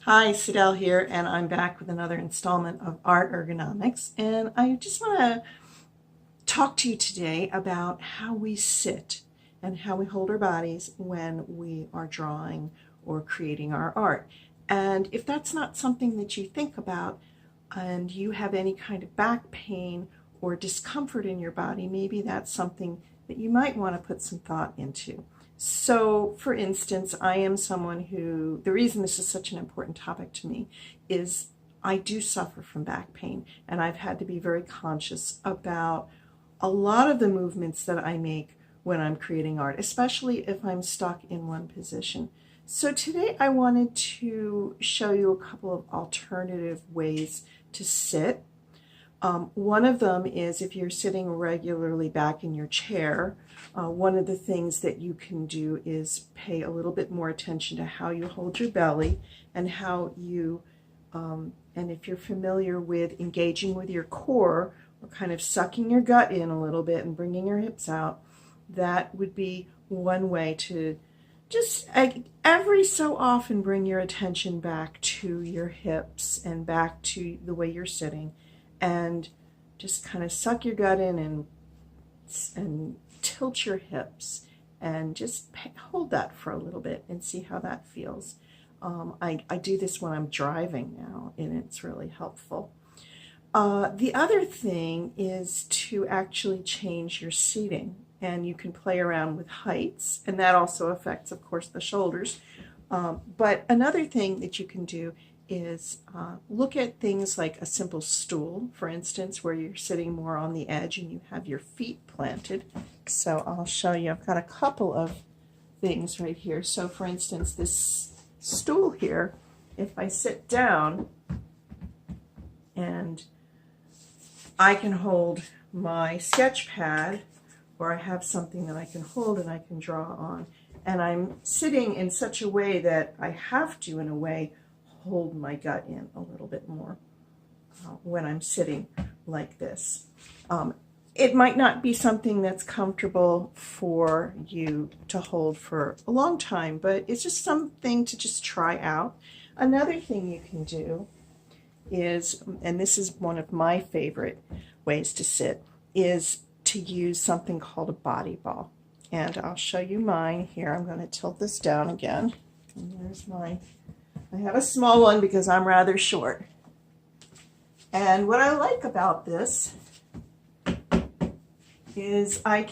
Hi, Sidel here, and I'm back with another installment of Art Ergonomics. And I just want to talk to you today about how we sit and how we hold our bodies when we are drawing or creating our art. And if that's not something that you think about and you have any kind of back pain or discomfort in your body, maybe that's something that you might want to put some thought into. So, for instance, I am someone who, the reason this is such an important topic to me is I do suffer from back pain, and I've had to be very conscious about a lot of the movements that I make when I'm creating art, especially if I'm stuck in one position. So today I wanted to show you a couple of alternative ways to sit. One of them is if you're sitting regularly back in your chair, one of the things that you can do is pay a little bit more attention to how you hold your belly and how you, and if you're familiar with engaging with your core or kind of sucking your gut in a little bit and bringing your hips out, that would be one way to just every so often bring your attention back to your hips and back to the way you're sitting, and just kind of suck your gut in and tilt your hips and just hold that for a little bit and see how that feels. I do this when I'm driving now, and it's really helpful. The other thing is to actually change your seating, and you can play around with heights, and that also affects, of course, the shoulders. But another thing that you can do is look at things like a simple stool, for instance, where you're sitting more on the edge and you have your feet planted. So I'll show you. I've got a couple of things right here. So for instance, this stool here, if I sit down and I can hold my sketch pad, or I have something that I can hold and I can draw on, and I'm sitting in such a way that I have to, in a way, hold my gut in a little bit more when I'm sitting like this. It might not be something that's comfortable for you to hold for a long time, but it's just something to just try out. Another thing you can do is, and this is one of my favorite ways to sit, is to use something called a body ball. And I'll show you mine here. I'm going to tilt this down again. And there's mine. I have a small one because I'm rather short. And what I like about this is I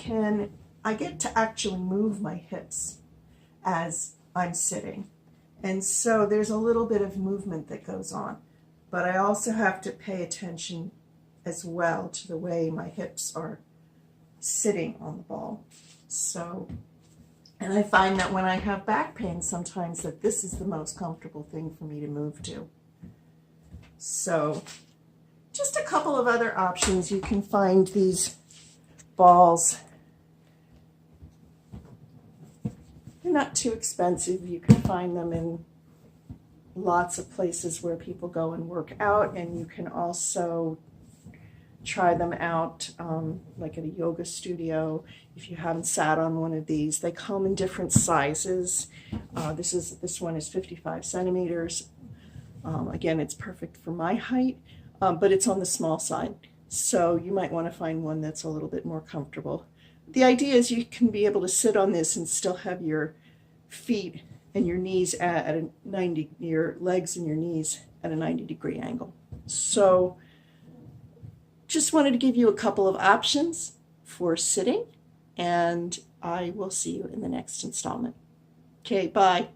get to actually move my hips as I'm sitting. And so there's a little bit of movement that goes on. But I also have to pay attention as well to the way my hips are sitting on the ball. So, and I find that when I have back pain sometimes that this is the most comfortable thing for me to move to. So just a couple of other options. You can find these balls. They're not too expensive. You can find them in lots of places where people go and work out, and you can also try them out like at a yoga studio. If you haven't sat on one of these, they come in different sizes. This one is 55 centimeters. Again, it's perfect for my height, but it's on the small side. So you might want to find one that's a little bit more comfortable. The idea is you can be able to sit on this and still have your feet and your knees at a 90, your legs and your knees at a 90-degree angle. So just wanted to give you a couple of options for sitting, and I will see you in the next installment. Okay, bye.